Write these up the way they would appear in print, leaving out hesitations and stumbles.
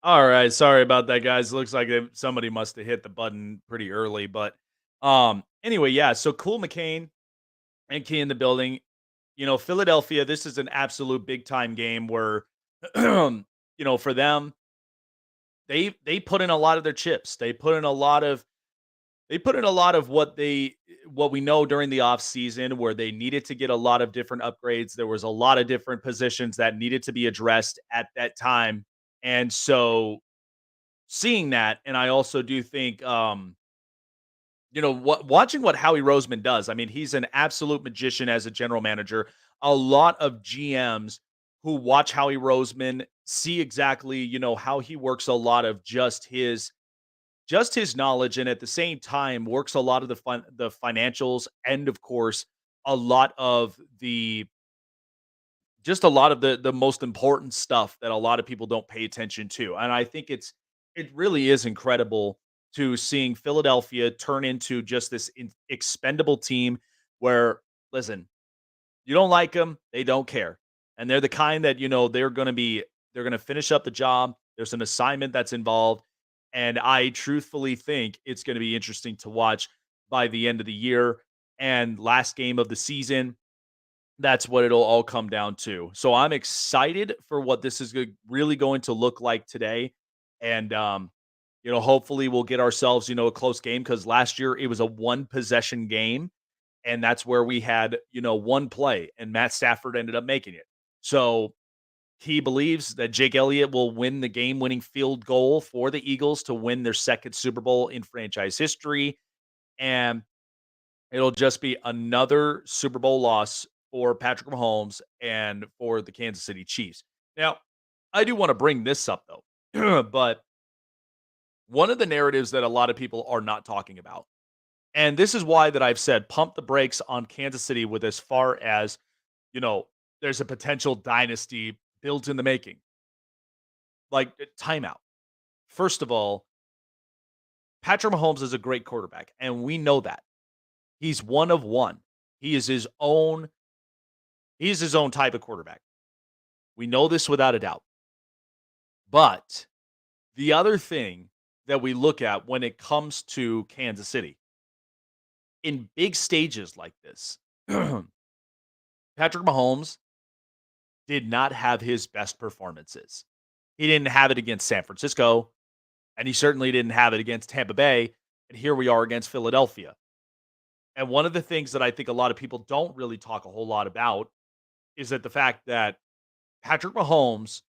All right, sorry about that, guys. Looks like somebody must have hit the button pretty early, but anyway, yeah. So Cool McCain and Key in the building. Philadelphia. This is an absolute big time game where, for them, they put in a lot of their chips. They put in a lot of what we know during the off season, where they needed to get a lot of different upgrades. There was a lot of different positions that needed to be addressed at that time, and so seeing that, and I also do think, watching what Howie Roseman does. I mean, he's an absolute magician as a general manager. A lot of GMs who watch Howie Roseman see exactly, how he works a lot of just his knowledge, and at the same time works a lot of the financials, and of course a lot of the just a lot of the most important stuff that a lot of people don't pay attention to. And I think it really is incredible to seeing Philadelphia turn into just this expendable team where, listen, you don't like them, they don't care. And they're the kind that, they're going to finish up the job. There's an assignment that's involved. And I truthfully think it's going to be interesting to watch by the end of the year and last game of the season. That's what it'll all come down to. So I'm excited for what this is really going to look like today. And, hopefully we'll get ourselves, a close game, because last year it was a one possession game. And that's where we had, one play, and Matt Stafford ended up making it. So he believes that Jake Elliott will win the game winning field goal for the Eagles to win their second Super Bowl in franchise history. And it'll just be another Super Bowl loss for Patrick Mahomes and for the Kansas City Chiefs. Now, I do want to bring this up though, but one of the narratives that a lot of people are not talking about, and this is why that I've said pump the brakes on Kansas City with as far as, there's a potential dynasty built in the making. Like, timeout. First of all, Patrick Mahomes is a great quarterback, and we know that. He's one of one. He is his own He's his own type of quarterback. We know this without a doubt. But the other thing that we look at when it comes to Kansas City, in big stages like this, Patrick Mahomes did not have his best performances. He didn't have it against San Francisco, and he certainly didn't have it against Tampa Bay. And here we are against Philadelphia. And one of the things that I think a lot of people don't really talk a whole lot about is that the fact that Patrick Mahomes,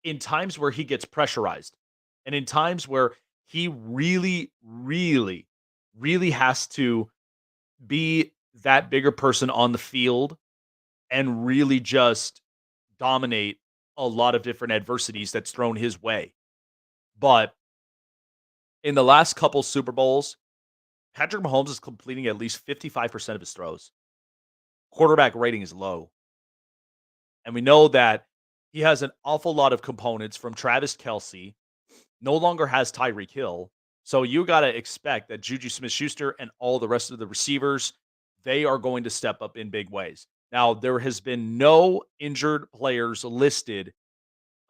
in times where he gets pressurized and in times where he really, really, really has to be that bigger person on the field and really just dominate a lot of different adversities that's thrown his way. But in the last couple Super Bowls, Patrick Mahomes is completing at least 55% of his throws. Quarterback rating is low. And we know that he has an awful lot of components from Travis Kelce, no longer has Tyreek Hill. So you got to expect that Juju Smith-Schuster and all the rest of the receivers, they are going to step up in big ways. Now, there has been no injured players listed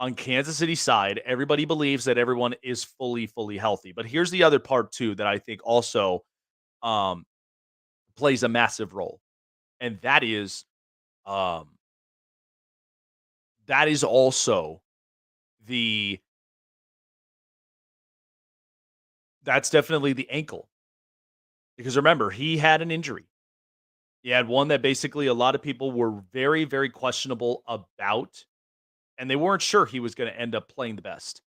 on Kansas City side. Everybody believes that everyone is fully healthy. But here's the other part too that I think also um, plays a massive role, and um, that is also the that's definitely the ankle, because remember, he had an injury. He had one that basically a lot of people were very questionable about, and they weren't sure he was going to end up playing the best.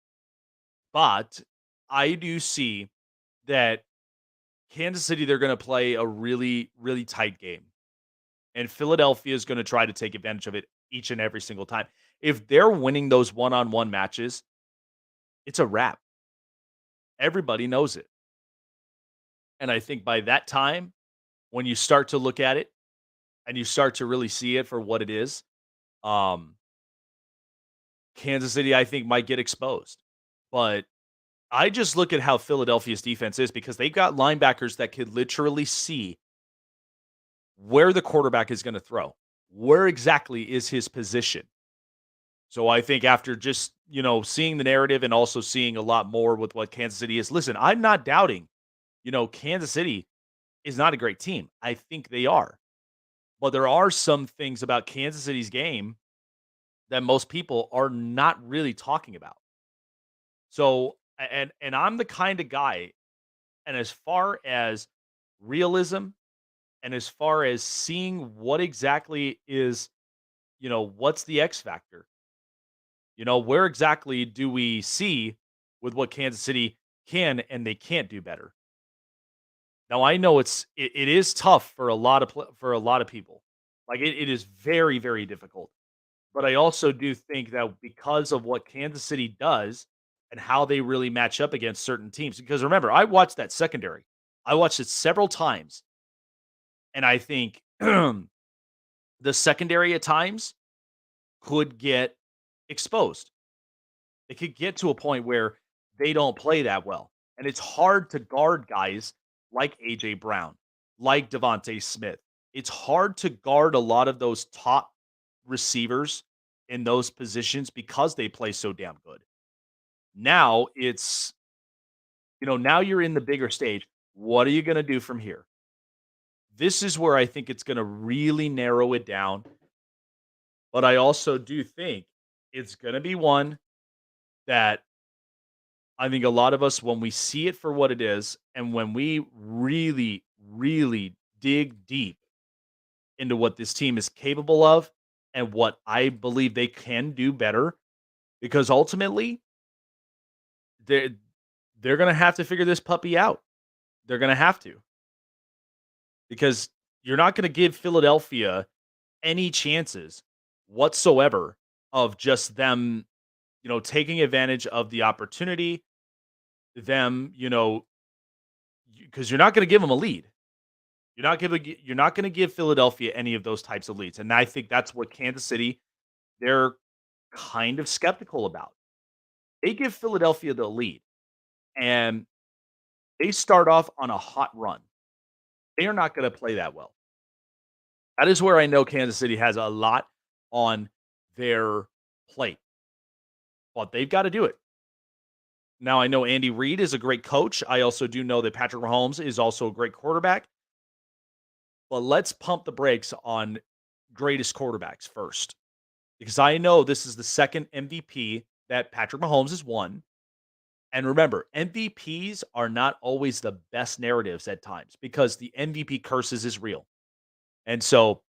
But I do see that Kansas City, they're going to play a really tight game, and Philadelphia is going to try to take advantage of it each and every single time. If they're winning those one-on-one matches, it's a wrap. Everybody knows it. And I think by that time, when you start to look at it and you start to really see it for what it is, um, Kansas City, I think, might get exposed. But I just look at how Philadelphia's defense is, because they've got linebackers that could literally see where the quarterback is going to throw. Where exactly is his position? So I think after just seeing the narrative and also seeing a lot more with what Kansas City is. Listen, I'm not doubting, Kansas City is not a great team. I think they are. But there are some things about Kansas City's game that most people are not really talking about. So, and I'm the kind of guy, and as far as realism and as far as seeing what exactly is, what's the X factor? Where exactly do we see with what Kansas City can and they can't do better? Now I know it is tough for for a lot of people. Like it is very, very difficult. But I also do think that because of what Kansas City does and how they really match up against certain teams, because remember, I watched that secondary. I watched it several times, and I think the secondary at times could get exposed. It could get to a point where they don't play that well. And it's hard to guard guys like AJ Brown, like Devontae Smith. It's hard to guard a lot of those top receivers in those positions because they play so damn good. Now now you're in the bigger stage. What are you going to do from here? This is where I think it's going to really narrow it down. But I also do think it's going to be one that I think a lot of us, when we see it for what it is, and when we really, really dig deep into what this team is capable of and what I believe they can do better, because ultimately they're they're gonna have to figure this puppy out. They're gonna have to, because you're not gonna give Philadelphia any chances whatsoever of just them, taking advantage of the opportunity, them, because you're not gonna give them a lead. You're not gonna give Philadelphia any of those types of leads, and I think that's what Kansas City, they're kind of skeptical about. They give Philadelphia the lead, and they start off on a hot run. They are not gonna play that well. That is where I know Kansas City has a lot on their plate, but they've gotta do it. Now, I know Andy Reid is a great coach. I also do know that Patrick Mahomes is also a great quarterback. But let's pump the brakes on greatest quarterbacks first, because I know this is the second MVP that Patrick Mahomes has won. And remember, MVPs are not always the best narratives at times because the MVP curses is real. And so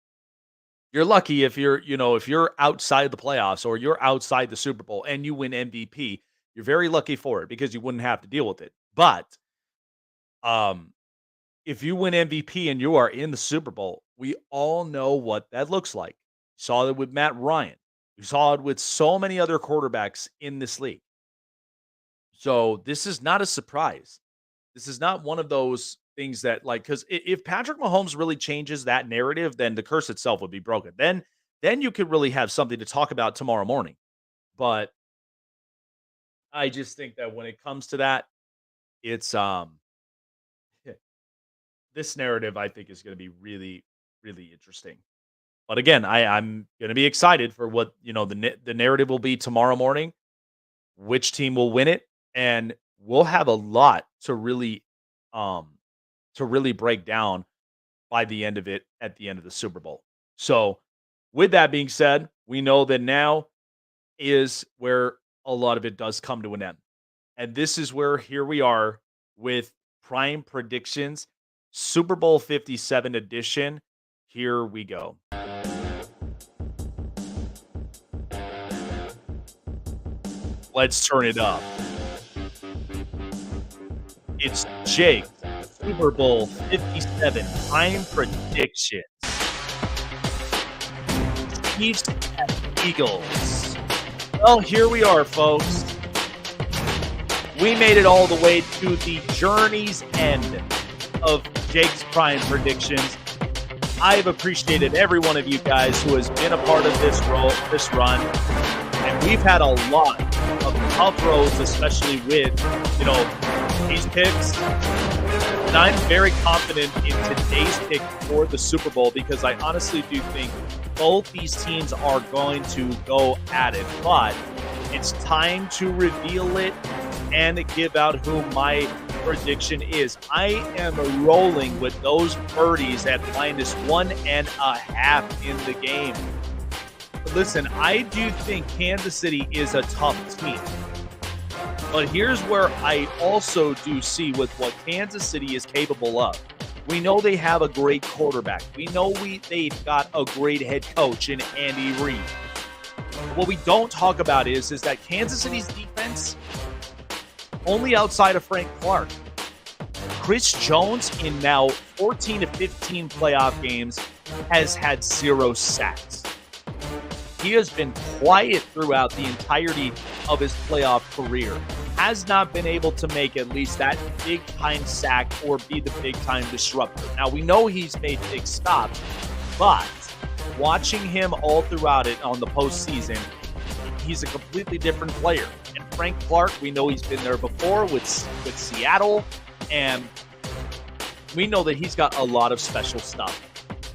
you're lucky if if you're outside the playoffs or you're outside the Super Bowl and you win MVP, you're very lucky for it because you wouldn't have to deal with it. But um if you win MVP and you are in the Super Bowl, we all know what that looks like. Saw it with Matt Ryan. We saw it with so many other quarterbacks in this league. So this is not a surprise. This is not one of those things that, like, because if Patrick Mahomes really changes that narrative, then the curse itself would be broken. Then you could really have something to talk about tomorrow morning. But I just think that when it comes to that, it's this narrative I think is going to be really, really interesting. But again, I'm going to be excited for what the narrative will be tomorrow morning. Which team will win it, and we'll have a lot um to really break down by the end of it at the end of the Super Bowl. So, with that being said, we know that now is where a lot of it does come to an end. And this is where here we are with prime predictions, Super Bowl 57 edition. Here we go. Let's turn it up. It's Jake's Super Bowl 57 prime predictions. Chiefs at Eagles. Well, here we are, folks. We made it all the way to the journey's end of Jake's prime predictions. I've appreciated every one of you guys who has been a part of this run. And we've had a lot of tough roads, especially with, these picks. And I'm very confident in today's pick for the Super Bowl because I honestly do think both these teams are going to go at it. But It's time to reveal it and give out who my prediction is. I am rolling with those birdies at -1.5 in the game. Listen, I do think Kansas City is a tough team. But here's where I also do see with what Kansas City is capable of. We know they have a great quarterback. We know they've got a great head coach in Andy Reid. What we don't talk about is that Kansas City's defense, only outside of Frank Clark, Chris Jones in now 14 to 15 playoff games has had 0 sacks. He has been quiet throughout the entirety of his playoff career. Has not been able to make at least that big-time sack or be the big-time disruptor. Now, we know he's made big stops, but watching him all throughout it on the postseason, he's a completely different player. And Frank Clark, we know he's been there before with Seattle, and we know that he's got a lot of special stuff.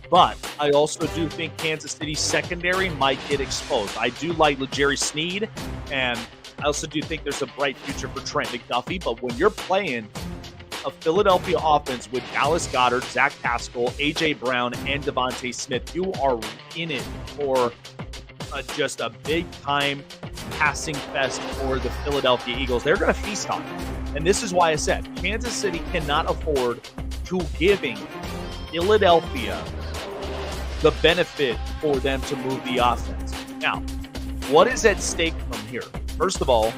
But I also do think Kansas City's secondary might get exposed. I do like Jerry Sneed, and I also do think there's a bright future for Trent McDuffie. But when you're playing a Philadelphia offense with Dallas Goedert, Zach Pascal, A.J. Brown, and Devontae Smith, you are in it for just a big-time passing fest for the Philadelphia Eagles. They're going to feast on it. And this is why I said Kansas City cannot afford to giving Philadelphia the benefit for them to move the offense. Now, what is at stake from here? First of all,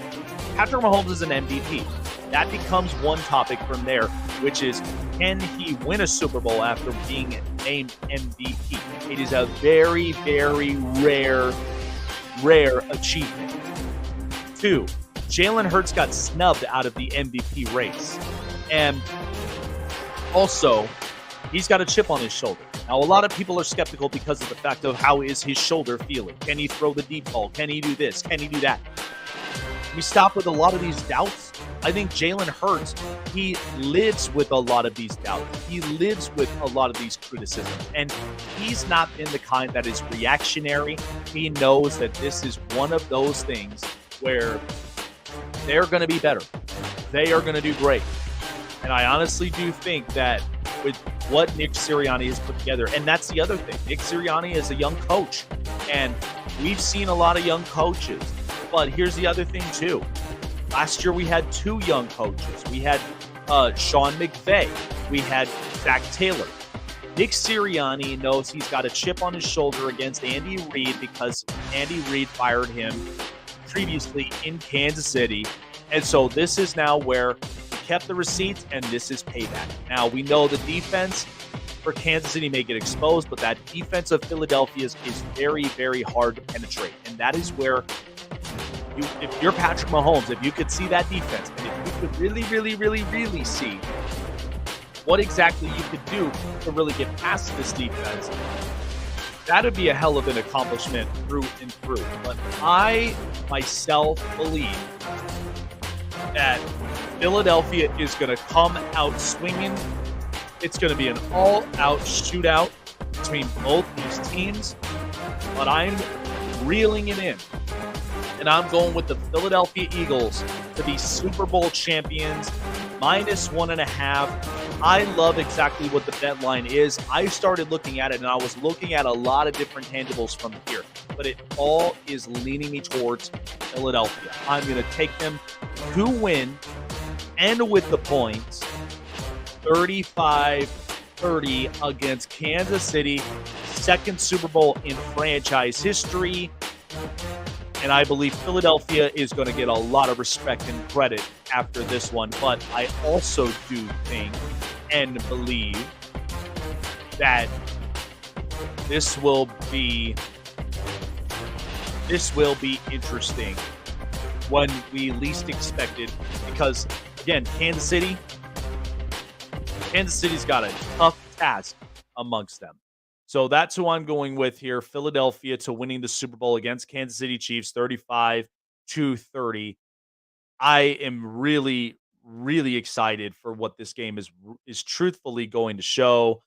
Patrick Mahomes is an MVP. That becomes one topic from there, which is, can he win a Super Bowl after being named MVP? It is a very, very rare achievement. 2, Jalen Hurts got snubbed out of the MVP race. And also, he's got a chip on his shoulder. Now, a lot of people are skeptical because of the fact of how is his shoulder feeling. Can he throw the deep ball? Can he do this? Can he do that? We stop with a lot of these doubts. I think Jalen Hurts, he lives with a lot of these doubts. He lives with a lot of these criticisms. And he's not been the kind that is reactionary. He knows that this is one of those things where they're going to be better. They are going to do great. And I honestly do think that with what Nick Sirianni has put together, and that's the other thing. Nick Sirianni is a young coach, and we've seen a lot of young coaches. But here's the other thing, too. Last year, we had 2 young coaches. We had Sean McVay. We had Zach Taylor. Nick Sirianni knows he's got a chip on his shoulder against Andy Reid because Andy Reid fired him previously in Kansas City. And so this is now where he kept the receipts, and this is payback. Now, we know the defense for Kansas City may get exposed, but that defense of Philadelphia's is very, very hard to penetrate. And that is where, if you're Patrick Mahomes, if you could see that defense, and if you could really see what exactly you could do to really get past this defense, that would be a hell of an accomplishment through and through. But I myself believe that Philadelphia is going to come out swinging. It's going to be an all-out shootout between both these teams. But I'm reeling it in. And I'm going with the Philadelphia Eagles to be Super Bowl champions, -1.5. I love exactly what the bet line is. I started looking at it, and I was looking at a lot of different tangibles from here. But it all is leaning me towards Philadelphia. I'm going to take them to win, and with the points, 35-30 against Kansas City, second Super Bowl in franchise history. And I believe Philadelphia is going to get a lot of respect and credit after this one. But I also do think and believe that this will be interesting when we least expect it. Because, again, Kansas City's got a tough task amongst them. So that's who I'm going with here. Philadelphia to winning the Super Bowl against Kansas City Chiefs, 35-30. I am really, really excited for what this game is truthfully going to show.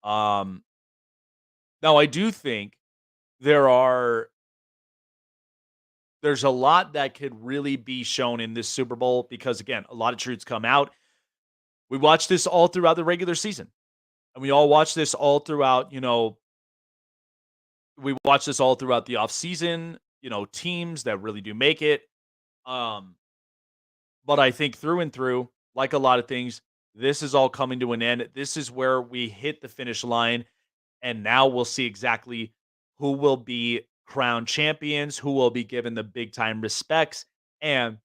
Now, I do think there are There's a lot that could really be shown in this Super Bowl because, again, a lot of truths come out. We watched this all throughout the regular season, and we all watched this all throughout, we watched this all throughout the offseason, teams that really do make it. Um, but I think through and through, like a lot of things, this is all coming to an end. This is where we hit the finish line, and now we'll see exactly who will be crowned champions, who will be given the big time respects, and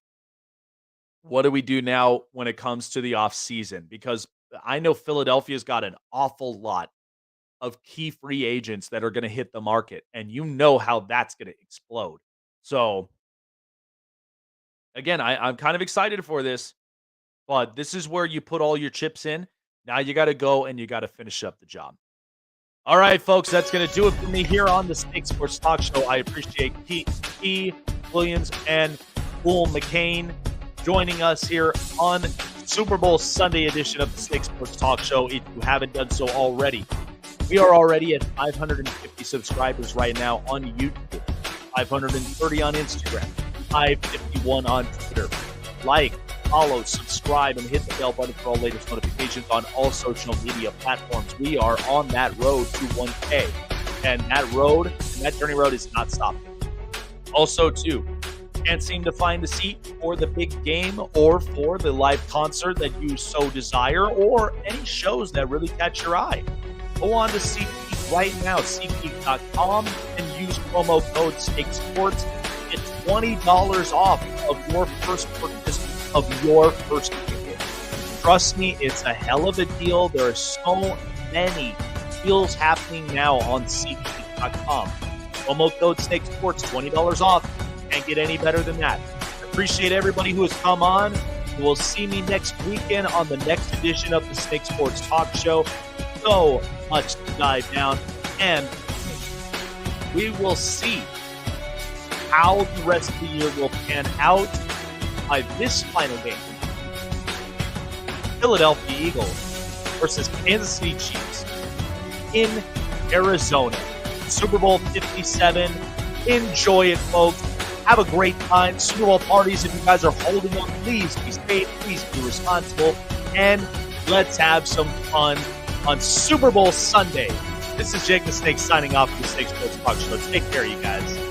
what do we do now when it comes to the offseason? Because I know Philadelphia's got an awful lot of key free agents that are going to hit the market, and you know how that's going to explode. So, again, I'm kind of excited for this, but this is where you put all your chips in. Now you got to go and you got to finish up the job. All right, folks, that's going to do it for me here on the Snake Sports Talk Show. I appreciate Key Williams and Bull McCain joining us here on Super Bowl Sunday edition of the Snake Sports Talk Show. If you haven't done so already, we are already at 550 subscribers right now on YouTube, 530 on Instagram, 551 on Twitter. Like, follow, subscribe, and hit the bell button for all latest notifications on all social media platforms. We are on that road to 1K, and that journey road is not stopping. Also, too, can't seem to find a seat for the big game or for the live concert that you so desire, or any shows that really catch your eye. Go on to SeatGeek right now, SeatGeek.com, and use promo code SNAKESPORTS. Get $20 off of your first purchase of your first ticket. Trust me, it's a hell of a deal. There are so many deals happening now on SeatGeek.com. Promo code SNAKESPORTS, $20 off. Can't get any better than that. Appreciate everybody who has come on. You will see me next weekend on the next edition of the Snake Sports Talk Show. So much to dive down, and we will see how the rest of the year will pan out by this final game. Philadelphia Eagles versus Kansas City Chiefs in Arizona. Super Bowl 57. Enjoy it, folks. Have a great time. Super Bowl parties, if you guys are holding them, please be safe, please be responsible, and let's have some fun on Super Bowl Sunday. This is Jake the Snake signing off from the Snake Sports Talk Show. Take care, you guys.